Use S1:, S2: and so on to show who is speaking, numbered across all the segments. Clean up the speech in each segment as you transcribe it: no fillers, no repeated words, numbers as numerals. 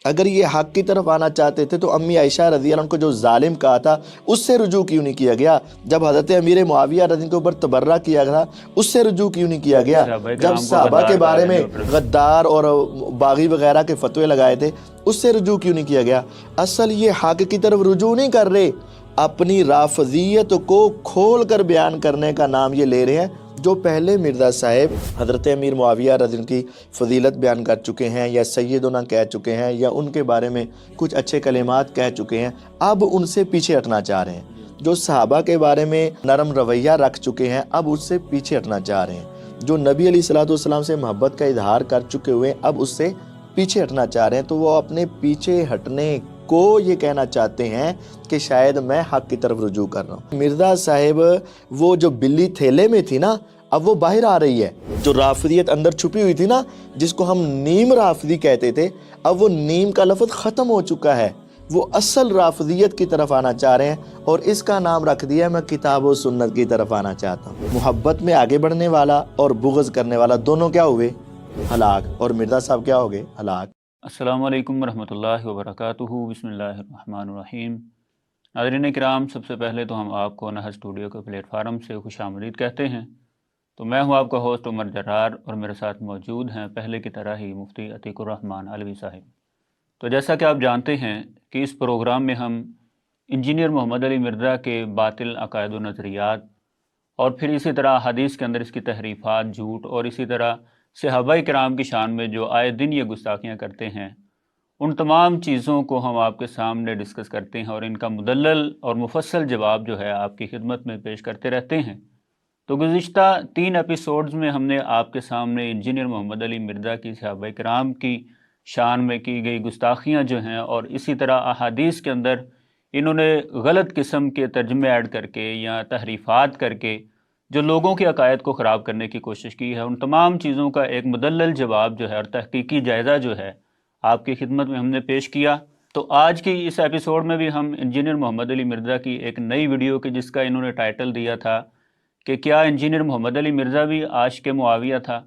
S1: اگر یہ حق کی طرف آنا چاہتے تھے تو امی عائشہ رضی اللہ عنہ کو جو ظالم کہا تھا اس سے رجوع کیوں نہیں کیا گیا؟ جب حضرت امیر معاویہ رضی اللہ عنہ کے اوپر تبرہ کیا تھا اس سے رجوع کیوں نہیں کیا گیا؟
S2: صحابہ
S1: جب
S2: کرام کو
S1: صحابہ کے
S2: غدار کہا
S1: بارے
S2: ہے
S1: میں
S2: نیوٹرل۔
S1: غدار اور باغی وغیرہ کے فتوے لگائے تھے اس سے رجوع کیوں نہیں کیا گیا؟ اصل یہ حق کی طرف رجوع نہیں کر رہے، اپنی رافضیت کو کھول کر بیان کرنے کا نام یہ لے رہے ہیں۔ جو پہلے مرزا صاحب حضرت امیر معاویہ رضی اللہ عنہ کی فضیلت بیان کر چکے ہیں یا سیدنا کہہ چکے ہیں یا ان کے بارے میں کچھ اچھے کلمات کہہ چکے ہیں، اب ان سے پیچھے ہٹنا چاہ رہے ہیں۔ جو صحابہ کے بارے میں نرم رویہ رکھ چکے ہیں اب اس سے پیچھے ہٹنا چاہ رہے ہیں۔ جو نبی علیہ الصلوۃ والسلام سے محبت کا اظہار کر چکے ہوئے اب اس سے پیچھے ہٹنا چاہ رہے ہیں، تو وہ اپنے پیچھے ہٹنے کو یہ کہنا چاہتے ہیں کہ شاید میں حق کی طرف رجوع کر رہا ہوں۔ مرزا صاحب وہ جو بلی تھیلے میں تھی نا اب وہ باہر آ رہی ہے، جو رافضیت اندر چھپی ہوئی تھی نا جس کو ہم نیم رافضی کہتے تھے اب وہ نیم کا لفظ ختم ہو چکا ہے، وہ اصل رافضیت کی طرف آنا چاہ رہے ہیں اور اس کا نام رکھ دیا میں کتاب و سنت کی طرف آنا چاہتا ہوں۔ محبت میں آگے بڑھنے والا اور بغض کرنے والا دونوں کیا ہوئے؟ ہلاک۔ اور مرزا صاحب کیا ہو گئے؟ ہلاک۔
S2: السلام علیکم ورحمۃ اللہ وبرکاتہ۔ بسم اللہ الرحمن الرحیم۔ ناظرین کرام، سب سے پہلے تو ہم آپ کو نہج اسٹوڈیو کے پلیٹ فارم سے خوش آمدید کہتے ہیں۔ تو میں ہوں آپ کا ہوسٹ عمر جرار اور میرے ساتھ موجود ہیں پہلے کی طرح ہی مفتی عتیق الرحمن علوی صاحب۔ تو جیسا کہ آپ جانتے ہیں کہ اس پروگرام میں ہم انجینئر محمد علی مرزا کے باطل عقائد و نظریات اور پھر اسی طرح حدیث کے اندر اس کی تحریفات، جھوٹ اور اسی طرح صحابہ کرام کی شان میں جو آئے دن یہ گستاخیاں کرتے ہیں ان تمام چیزوں کو ہم آپ کے سامنے ڈسکس کرتے ہیں اور ان کا مدلل اور مفصل جواب جو ہے آپ کی خدمت میں پیش کرتے رہتے ہیں۔ تو گزشتہ 3 ایپیسوڈز میں ہم نے آپ کے سامنے انجینئر محمد علی مرزا کی صحابہ کرام کی شان میں کی گئی گستاخیاں جو ہیں اور اسی طرح احادیث کے اندر انہوں نے غلط قسم کے ترجمے ایڈ کر کے یا تحریفات کر کے جو لوگوں کے عقائد کو خراب کرنے کی کوشش کی ہے، ان تمام چیزوں کا ایک مدلل جواب جو ہے اور تحقیقی جائزہ جو ہے آپ کی خدمت میں ہم نے پیش کیا۔ تو آج کی اس ایپیسوڈ میں بھی ہم انجینئر محمد علی مرزا کی ایک نئی ویڈیو کی جس کا انہوں نے ٹائٹل دیا تھا کہ کیا انجینئر محمد علی مرزا بھی عاشق معاویہ تھا،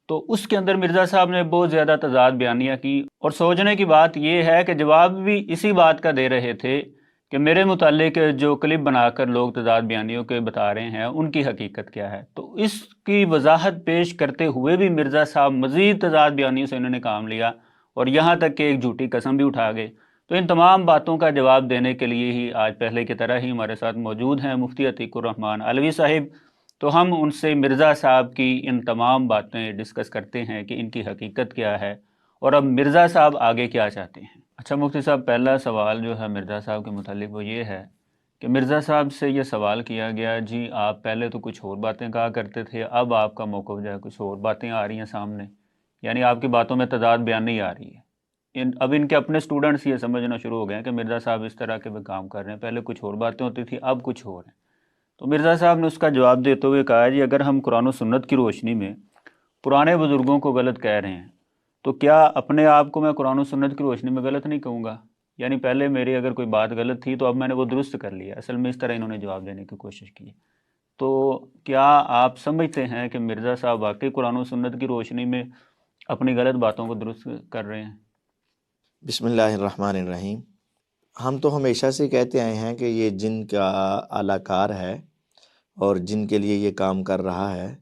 S2: تو اس کے اندر مرزا صاحب نے بہت زیادہ تضاد بیانیاں کی اور سوچنے کی بات یہ ہے کہ جواب بھی اسی بات کا دے رہے تھے کہ میرے متعلق جو کلپ بنا کر لوگ تضاد بیانیوں کے بتا رہے ہیں ان کی حقیقت کیا ہے۔ تو اس کی وضاحت پیش کرتے ہوئے بھی مرزا صاحب مزید تضاد بیانیوں سے انہوں نے کام لیا اور یہاں تک کہ ایک جھوٹی قسم بھی اٹھا گئے۔ تو ان تمام باتوں کا جواب دینے کے لیے ہی آج پہلے کی طرح ہی ہمارے ساتھ موجود ہیں مفتی عتیق الرحمن علوی صاحب۔ تو ہم ان سے مرزا صاحب کی ان تمام باتیں ڈسکس کرتے ہیں کہ ان کی حقیقت کیا ہے اور اب مرزا صاحب آگے کیا چاہتے ہیں۔ اچھا مفتی صاحب، پہلا سوال جو ہے مرزا صاحب کے متعلق وہ یہ ہے کہ مرزا صاحب سے یہ سوال کیا گیا جی آپ پہلے تو کچھ اور باتیں کہا کرتے تھے، اب آپ کا موقف جو ہے کچھ اور باتیں آ رہی ہیں سامنے، یعنی آپ کی باتوں میں تضاد بیان نہیں آ رہی ہے۔ اب ان کے اپنے سٹوڈنٹس یہ سمجھنا شروع ہو گئے ہیں کہ مرزا صاحب اس طرح کے کام کر رہے ہیں، پہلے کچھ اور باتیں ہوتی تھی اب کچھ اور ہیں۔ تو مرزا صاحب نے اس کا جواب دیتے ہوئے کہا جی اگر ہم قرآن و سنت کی روشنی میں پرانے بزرگوں کو غلط کہہ رہے ہیں تو کیا اپنے آپ کو میں قرآن و سنت کی روشنی میں غلط نہیں کہوں گا؟ یعنی پہلے میری اگر کوئی بات غلط تھی تو اب میں نے وہ درست کر لیا۔ اصل میں اس طرح انہوں نے جواب دینے کی کوشش کی۔ تو کیا آپ سمجھتے ہیں کہ مرزا صاحب واقعی قرآن و سنت کی روشنی میں اپنی غلط باتوں کو درست کر رہے ہیں؟
S1: بسم اللہ الرحمن الرحیم۔ ہم تو ہمیشہ سے کہتے آئے ہیں کہ یہ جن کا اعلی کار ہے اور جن کے لیے یہ کام کر رہا ہے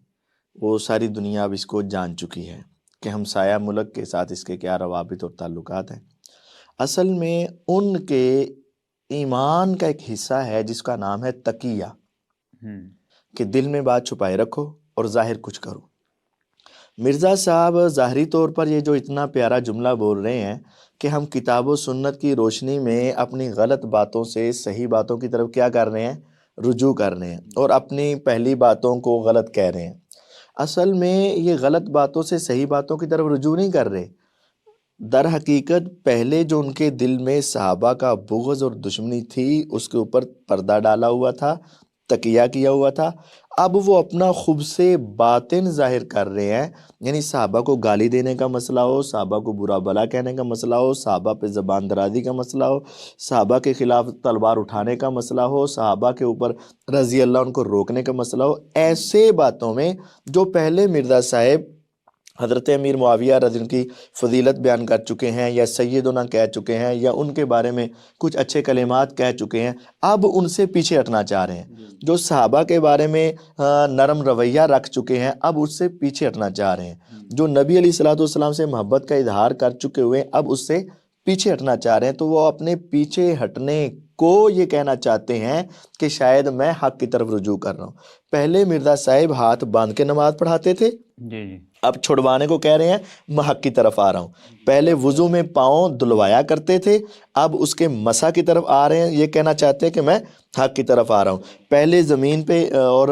S1: وہ ساری دنیا اب اس کو جان چکی ہے کہ ہمسایہ ملک کے ساتھ اس کے کیا روابط اور تعلقات ہیں۔ اصل میں ان کے ایمان کا ایک حصہ ہے جس کا نام ہے تقیہ، کہ دل میں بات چھپائے رکھو اور ظاہر کچھ کرو۔ مرزا صاحب ظاہری طور پر یہ جو اتنا پیارا جملہ بول رہے ہیں کہ ہم کتاب و سنت کی روشنی میں اپنی غلط باتوں سے صحیح باتوں کی طرف کیا کر رہے ہیں؟ رجوع کر رہے ہیں اور اپنی پہلی باتوں کو غلط کہہ رہے ہیں۔ اصل میں یہ غلط باتوں سے صحیح باتوں کی طرف رجوع نہیں کر رہے، در حقیقت پہلے جو ان کے دل میں صحابہ کا بغض اور دشمنی تھی اس کے اوپر پردہ ڈالا ہوا تھا، تقیہ کیا ہوا تھا، اب وہ اپنا خوب سے باطن ظاہر کر رہے ہیں۔ یعنی صحابہ کو گالی دینے کا مسئلہ ہو، صحابہ کو برا بھلا کہنے کا مسئلہ ہو، صحابہ پہ زبان درازی کا مسئلہ ہو، صحابہ کے خلاف تلوار اٹھانے کا مسئلہ ہو، صحابہ کے اوپر رضی اللہ عنہ کو روکنے کا مسئلہ ہو، ایسے باتوں میں جو پہلے مرزا صاحب حضرت امیر معاویہ رضی اللہ عنہ کی فضیلت بیان کر چکے ہیں یا سیدنا کہہ چکے ہیں یا ان کے بارے میں کچھ اچھے کلمات کہہ چکے ہیں، اب ان سے پیچھے ہٹنا چاہ رہے ہیں۔ جو صحابہ کے بارے میں نرم رویہ رکھ چکے ہیں، اب اس سے پیچھے ہٹنا چاہ رہے ہیں۔ جو نبی علیہ الصلوۃ والسلام سے محبت کا اظہار کر چکے ہوئے ہیں، اب اس سے پیچھے ہٹنا چاہ رہے ہیں۔ تو وہ اپنے پیچھے ہٹنے کو یہ کہنا چاہتے ہیں کہ شاید میں حق کی طرف رجوع کر رہا ہوں۔ پہلے مرزا صاحب ہاتھ باندھ کے نماز پڑھاتے تھے،
S2: جی جی،
S1: اب چھڑوانے کو کہہ رہے ہیں میں حق کی طرف آ رہا ہوں۔ پہلے وضو میں پاؤں دھلوایا کرتے تھے، اب اس کے مسح کی طرف آ رہے ہیں، یہ کہنا چاہتے ہیں کہ میں حق کی طرف آ رہا ہوں۔ پہلے زمین پہ اور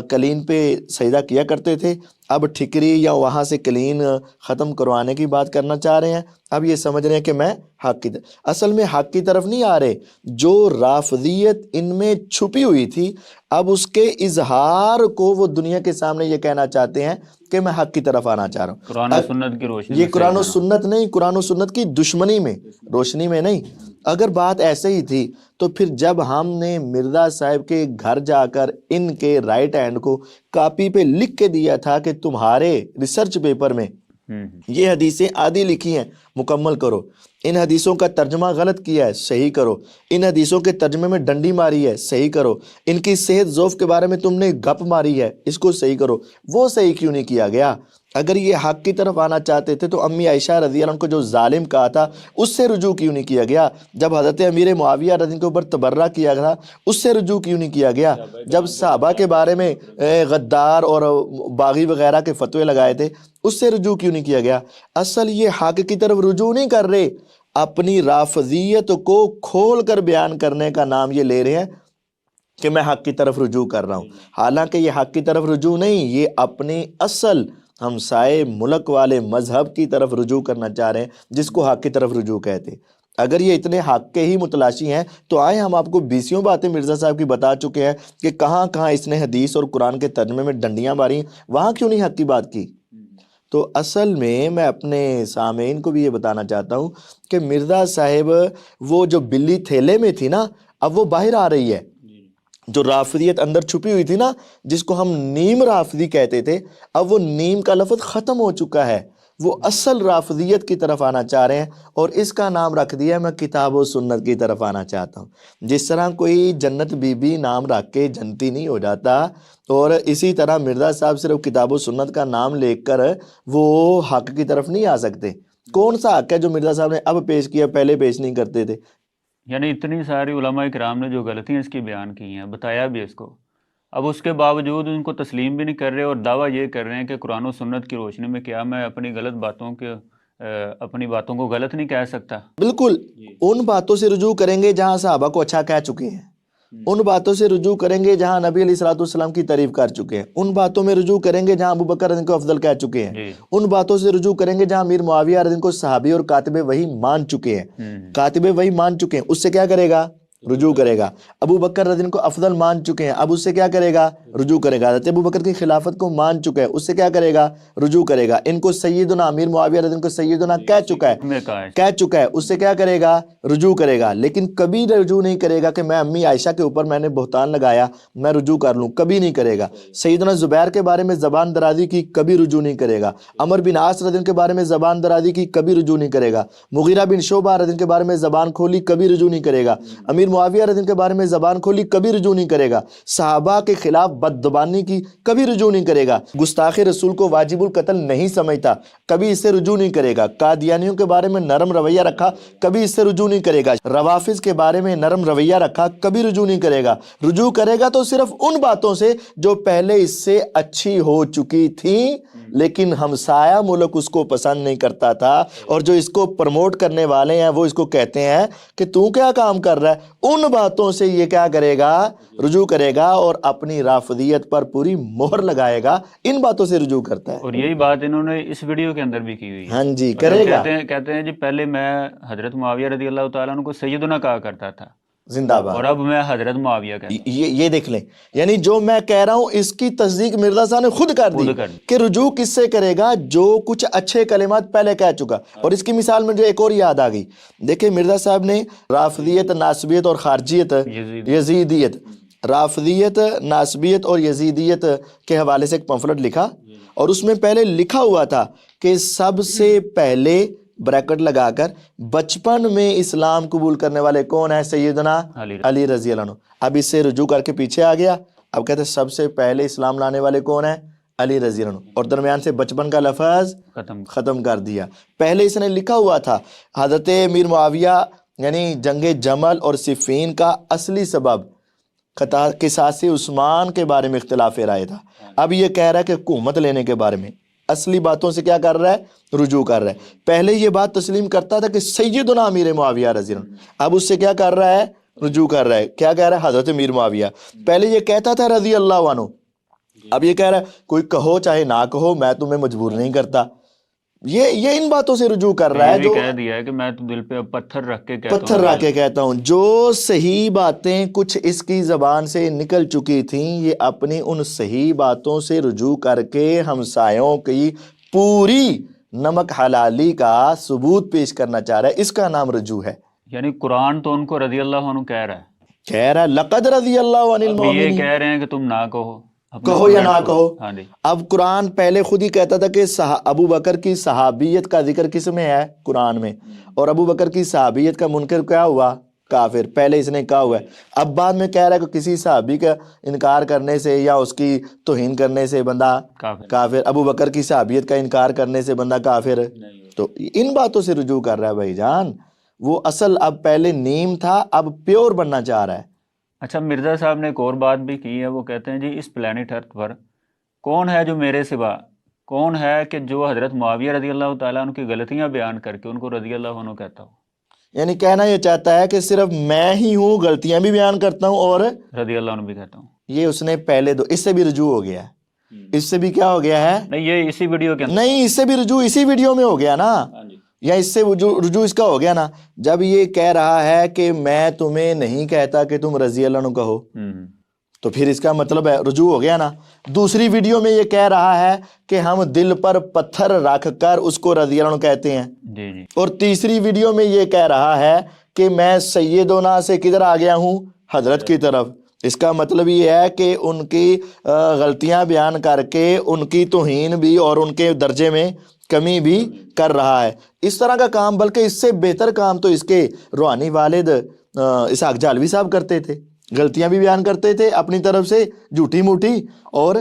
S1: قلین پہ سجدہ کیا کرتے تھے، اب ٹھکری یا وہاں سے قلین ختم کروانے کی بات کرنا چاہ رہے ہیں، اب یہ سمجھ رہے ہیں کہ میں حق کی طرف۔ اصل میں حق کی طرف نہیں آ رہے، جو رافضیت ان میں چھپی ہوئی تھی اب اس کے اظہار کو وہ دنیا کے سامنے یہ کہنا چاہتے ہیں کہ میں حق کی طرف آنا چاہ رہا ہوں۔
S2: قرآن و سنت کی روشنی
S1: یہ
S2: میں
S1: قرآن و
S2: صحیح
S1: سنت نہیں، قرآن و سنت کی دشمنی میں، روشنی میں نہیں۔ اگر بات ایسے ہی تھی تو پھر جب ہم نے مرزا صاحب کے گھر جا کر ان کے رائٹ ہینڈ کو کاپی پہ لکھ کے دیا تھا کہ تمہارے ریسرچ پیپر میں یہ حدیثیں آدھی لکھی ہیں، مکمل کرو، ان حدیثوں کا ترجمہ غلط کیا ہے، صحیح کرو، ان حدیثوں کے ترجمے میں ڈنڈی ماری ہے، صحیح کرو، ان کی صحت ضعف کے بارے میں تم نے گپ ماری ہے، اس کو صحیح کرو، وہ صحیح کیوں نہیں کیا گیا؟ اگر یہ حق کی طرف آنا چاہتے تھے تو امی عائشہ رضی اللہ عنہ کو جو ظالم کہا تھا اس سے رجوع کیوں نہیں کیا گیا؟ جب حضرت امیر معاویہ رضی اللہ عنہ کے اوپر تبرہ کیا تھا اس سے رجوع کیوں نہیں کیا گیا؟ جب صحابہ کے بارے میں غدار اور باغی وغیرہ کے فتوے لگائے تھے اس سے رجوع کیوں نہیں کیا گیا؟ اصل یہ حق کی طرف رجوع نہیں کر رہے، اپنی رافضیت کو کھول کر بیان کرنے کا نام یہ لے رہے ہیں کہ میں حق کی طرف رجوع کر رہا ہوں، حالانکہ یہ حق کی طرف رجوع نہیں، یہ اپنی اصل ہمسائے ملک والے مذہب کی طرف رجوع کرنا چاہ رہے ہیں جس کو حق کی طرف رجوع کہتے۔ اگر یہ اتنے حق کے ہی متلاشی ہیں تو آئیں ہم آپ کو 20 باتیں مرزا صاحب کی بتا چکے ہیں کہ کہاں کہاں اس نے حدیث اور قرآن کے ترجمے میں ڈنڈیاں ماری، وہاں کیوں نہیں حق کی بات کی؟ تو اصل میں اپنے سامعین کو بھی یہ بتانا چاہتا ہوں کہ مرزا صاحب وہ جو بلی تھیلے میں تھی نا اب وہ باہر آ رہی ہے، جو رافضیت اندر چھپی ہوئی تھی نا جس کو ہم نیم رافضی کہتے تھے، اب وہ نیم کا لفظ ختم ہو چکا ہے، وہ اصل رافضیت کی طرف آنا چاہ رہے ہیں اور اس کا نام رکھ دیا میں کتاب و سنت کی طرف آنا چاہتا ہوں۔ جس طرح کوئی جنت بی بی نام رکھ کے جنتی نہیں ہو جاتا، اور اسی طرح مرزا صاحب صرف کتاب و سنت کا نام لے کر وہ حق کی طرف نہیں آ سکتے۔ کون سا حق ہے جو مرزا صاحب نے اب پیش کیا پہلے پیش نہیں کرتے تھے؟
S2: یعنی اتنی ساری علماء کرام نے جو غلطیاں اس کی بیان کی ہیں، بتایا بھی اس کو، اب اس کے باوجود ان کو تسلیم بھی نہیں کر رہے اور دعویٰ یہ کر رہے ہیں کہ قرآن و سنت کی روشنی میں کیا میں اپنی باتوں کو غلط نہیں کہہ سکتا؟
S1: بالکل، ان باتوں سے رجوع کریں گے جہاں صحابہ کو اچھا کہہ چکے ہیں، ان باتوں سے رجوع کریں گے جہاں نبی علیہ الصلوۃ والسلام کی تعریف کر چکے ہیں، ان باتوں میں رجوع کریں گے جہاں ابوبکر رضی اللہ عنہ کو افضل کہہ چکے ہیں، ان باتوں سے رجوع کریں گے جہاں امیر معاویہ رضی اللہ عنہ کو صحابی اور کاتب وحی مان چکے ہیں، کاتب وحی مان چکے ہیں، اس سے کیا کرے گا؟ رجوع کرے گا۔ ابو بکر رضی اللہ عنہ کو افضل مان چکے ہیں، اب اس سے کیا کرے گا؟ رجوع کرے گا۔ حضرت ابو بکر کی خلافت کو مان چکا ہے، اس سے کیا کرے گا؟ رجوع کرے گا۔ ان کو سیدنا امیر معاویہ رضی اللہ عنہ کو سیدنا کہہ چکا ہے، اس سے کیا کرے گا؟ رجوع کرے گا۔ لیکن کبھی رجوع نہیں کرے گا کہ میں امی عائشہ کے اوپر میں نے بہتان لگایا میں رجوع کر لوں، کبھی نہیں کرے گا۔ سیدنا زبیر کے بارے میں زبان درازی کی، کبھی رجوع نہیں کرے گا۔ عمر بن عاص رضی اللہ عنہ کے بارے میں زبان درازی کی، کبھی رجوع نہیں کرے گا۔ مغیرہ بن شعبہ رضی اللہ عنہ کے بارے میں زبان کھولی، کبھی رجوع نہیں کرے گا۔ امیر معاویہ رضی اللہ عنہ کے بارے میں زبان کھولی، کبھی رجوع نہیں کرے گا۔ صحابہ کے خلاف بدزبانی کی، کبھی رجوع نہیں کرے گا۔ گستاخ رسول کو واجب القتل نہیں سمجھتا، کبھی اس سے رجوع نہیں کرے گا۔ قادیانیوں کے بارے میں نرم رویہ رکھا، کبھی اس سے رجوع نہیں کرے گا۔ روافظ کے بارے میں نرم رویہ رکھا، کبھی رجوع نہیں کرے گا۔ رجوع کرے گا تو صرف ان باتوں سے جو پہلے اس سے اچھی ہو چکی تھیں لیکن ہمسایہ ملک اس کو پسند نہیں کرتا تھا، اور جو اس کو پروموٹ کرنے والے ہیں وہ اس کو کہتے ہیں کہ تو کیا کام کر رہا ہے، ان باتوں سے یہ کیا کرے گا؟ رجوع کرے گا اور اپنی رافضیت پر پوری مہر لگائے گا، ان باتوں سے رجوع کرتا ہے۔
S2: اور یہی بات انہوں نے اس ویڈیو کے اندر بھی کی ہوئی ہے۔
S1: ہاں جی، کرے گا۔
S2: کہتے ہیں جی پہلے میں حضرت معاویہ رضی اللہ تعالیٰ عنہ کو سیدنا کہا کرتا تھا،
S1: زندہ باد،
S2: اور اب میں حضرت معاویہ کہتا ہوں۔
S1: یہ دیکھ لیں، یعنی جو میں کہہ رہا ہوں اس کی تصدیق مرزا صاحب نے خود کر دی کہ رجوع کس سے کرے گا؟ جو کچھ اچھے کلمات پہلے کہہ چکا۔ اور اس کی مثال مجھے ایک اور یاد آ گئی، دیکھیں مرزا صاحب نے رافضیت، ناسبیت اور خارجیت، یزیدیت، رافضیت، ناسبیت اور یزیدیت کے حوالے سے ایک پمفلٹ لکھا، اور اس میں پہلے لکھا ہوا تھا کہ سب سے پہلے بریکٹ لگا کر بچپن میں اسلام قبول کرنے والے کون ہیں؟ سیدنا علی رضی اللہ عنہ۔ اب اس سے رجوع کر کے پیچھے آ گیا، اب کہتے ہیں سب سے پہلے اسلام لانے والے کون ہیں؟ علی رضی اللہ عنہ، اور درمیان سے بچپن کا لفظ ختم کر دیا۔ پہلے اس نے لکھا ہوا تھا حضرت امیر معاویہ یعنی جنگ جمل اور صفین کا اصلی سبب قصاص عثمان کے بارے میں اختلاف رائے تھا، اب یہ کہہ رہا ہے کہ حکومت لینے کے بارے میں اصلی باتوں سے کیا کر رہا ہے؟ رجوع کر رہا ہے۔ پہلے یہ بات تسلیم کرتا تھا کہ سیدنا امیر معاویہ رضی اللہ عنہ، اب اس سے کیا کر رہا ہے؟ رجوع کر رہا ہے۔ کیا کہہ رہا ہے؟ حضرت امیر معاویہ۔ پہلے یہ کہتا تھا رضی اللہ عنہ، اب یہ کہہ رہا ہے کوئی کہو چاہے نہ کہو، میں تمہیں مجبور نہیں کرتا۔ یہ ان باتوں سے رجوع کر رہا ہے جو
S2: کہہ دیا ہے کہ میں تو دل پہ پتھر رکھ کے کہتا ہوں،
S1: پتھر رکھ کے کہتا ہوں۔ جو صحیح باتیں کچھ اس کی زبان سے نکل چکی تھیں، یہ اپنی ان صحیح باتوں سے رجوع کر کے ہمسایوں کی پوری نمک حلالی کا ثبوت پیش کرنا چاہ رہا ہے، اس کا نام رجوع ہے۔
S2: یعنی قرآن تو ان کو رضی اللہ عنہ کہہ رہا
S1: ہے لقد رضی اللہ عن
S2: ہے،
S1: المؤمنین،
S2: یہ کہہ رہے ہیں کہ تم نہ کہو،
S1: کہو یا نہ کہو۔
S2: ہاں جی،
S1: اب قرآن پہلے خود ہی کہتا تھا کہ ابو بکر کی صحابیت کا ذکر کس میں ہے؟ قرآن میں، اور ابو بکر کی صحابیت کا منکر کیا ہوا؟ کافر۔ پہلے اس نے کہا ہوا ہے، اب بعد میں کہہ رہا ہے کہ کسی صحابی کا انکار کرنے سے یا اس کی توہین کرنے سے بندہ کافر، ابو بکر کی صحابیت کا انکار کرنے سے بندہ کافر۔ تو ان باتوں سے رجوع کر رہا ہے بھائی جان، وہ اصل اب پہلے نیم تھا، اب پیور بننا چاہ رہا ہے۔
S2: اچھا، مرزا صاحب نے ایک اور بات بھی کی ہے، وہ کہتے ہیں جی اس پلانٹ ارتھ پر کون ہے جو میرے سوا، کون ہے کہ جو حضرت معاویہ رضی اللہ تعالیٰ عنہ کی غلطیاں بیان کر کے ان کو رضی اللہ عنہ کہتا ہو؟
S1: یعنی کہنا یہ چاہتا ہے کہ صرف میں ہی ہوں غلطیاں بھی بیان کرتا ہوں اور
S2: رضی اللہ عنہ بھی کہتا ہوں۔
S1: یہ اس نے پہلے اس سے بھی رجوع ہو گیا ہے، اس سے بھی کیا ہو گیا ہے؟
S2: نہیں، یہ اسی ویڈیو کے اندر
S1: نہیں، اس سے بھی رجوع اسی ویڈیو میں ہو گیا نا، یا اس سے رجوع اس کا ہو گیا نا، جب یہ کہہ رہا ہے کہ میں تمہیں نہیں کہتا کہ تم رضی اللہ عنہ کہو، تو پھر اس کا مطلب ہے رجوع ہو گیا نا۔ دوسری ویڈیو میں یہ کہہ رہا ہے کہ ہم دل پر پتھر رکھ کر اس کو رضی اللہ عنہ کہتے ہیں،
S2: جی،
S1: اور تیسری ویڈیو میں یہ کہہ رہا ہے کہ میں سیدنا سے کدھر آ گیا ہوں؟ حضرت کی طرف۔ اس کا مطلب یہ ہے کہ ان کی غلطیاں بیان کر کے ان کی توہین بھی اور ان کے درجے میں کمی بھی کر رہا ہے۔ اس طرح کا کام، بلکہ اس سے بہتر کام تو اس کے روحانی والد اسحاق جہلوی صاحب کرتے تھے، غلطیاں بھی بیان کرتے تھے اپنی طرف سے جھوٹی موٹی، اور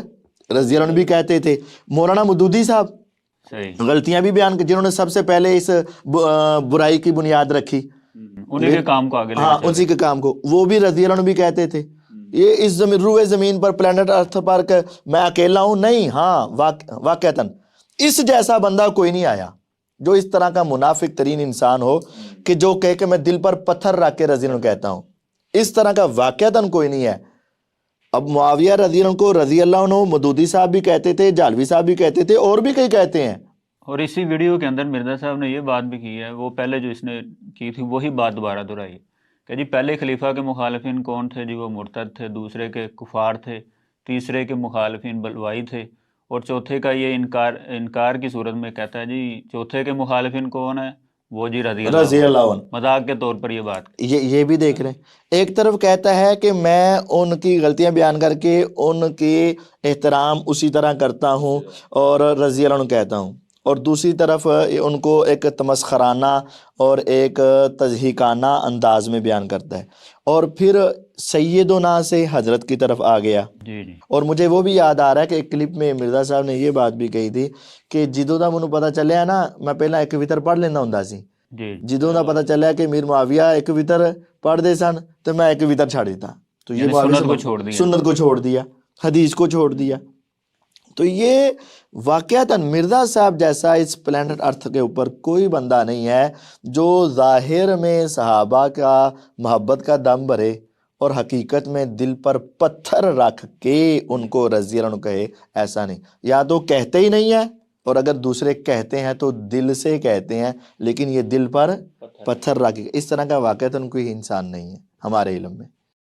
S1: رضی اللہ عنہ بھی کہتے تھے۔ مولانا مودودی صاحب غلطیاں بھی بیان، جنہوں نے سب سے پہلے اس برائی کی بنیاد رکھی،
S2: انہی کے کام کو آگے
S1: ہاں اسی کے کام کو، وہ بھی رضی اللہ عنہ بھی کہتے تھے۔ یہ اس روئے زمین پر پلانٹ ارتھ پر میں اکیلا ہوں نہیں، ہاں واقعتاً اس جیسا بندہ کوئی نہیں آیا جو اس طرح کا منافق ترین انسان ہو کہ جو کہے کہ میں دل پر پتھر رکھ کے رضی اللہ عنہ کہتا ہوں، اس طرح کا واقعتاً کوئی نہیں ہے۔ اب معاویہ رضی اللہ عنہ کو رضی اللہ عنہ مودودی صاحب بھی کہتے تھے، جہلوی صاحب بھی کہتے تھے، اور بھی کئی کہتے ہیں۔
S2: اور اسی ویڈیو کے اندر مرزا صاحب نے یہ بات بھی کی ہے، وہ پہلے جو اس نے کی تھی وہی بات دوبارہ دہرائی کہ جی پہلے خلیفہ کے مخالفین کون تھے؟ جی وہ مرتد تھے، دوسرے کے کفار تھے، تیسرے کے مخالفین بلوائی تھے، اور چوتھے کا یہ انکار کی صورت میں کہتا ہے جی چوتھے کے مخالفین کون ہیں؟ وہ جی رضی اللہ عنہ، مذاق کے طور پر یہ بات
S1: یہ بھی دیکھ رہے ہیں۔ ایک طرف کہتا ہے کہ میں ان کی غلطیاں بیان کر کے ان کے احترام اسی طرح کرتا ہوں اور رضی اللہ عنہ کہتا ہوں، اور دوسری طرف ان کو ایک تمسخرانہ اور ایک تضحیکانہ انداز میں بیان کرتا ہے، اور پھر سیدنا سے حضرت کی طرف آ گیا۔
S2: جی۔
S1: اور مجھے وہ بھی یاد آ رہا ہے کہ ایک کلپ میں مرزا صاحب نے یہ بات بھی کہی تھی کہ جدوں دا مجھے پتا چلیا نا میں پہلا ایک وطر پڑھ لینا ہوں سی، جدوں دا پتا چلیا کہ میر معاویہ ایک وطر پڑھ دے سن تو میں ایک وطر چھاڑ دیتا، تو یہ سنت کو چھوڑ دیا، حدیث کو چھوڑ دیا۔ تو یہ واقعتاً مرزا صاحب جیسا اس پلانٹ ارتھ کے اوپر کوئی بندہ نہیں ہے جو ظاہر میں صحابہ کا محبت کا دم بھرے اور حقیقت میں دل پر پتھر رکھ کے ان کو رضی اللہ عنہ کہے، ایسا نہیں۔ یا تو کہتے ہی نہیں ہے، اور اگر دوسرے کہتے ہیں تو دل سے کہتے ہیں، لیکن یہ دل پر پتھر رکھ کے، اس طرح کا واقعتاً کوئی انسان نہیں ہے ہمارے علم میں۔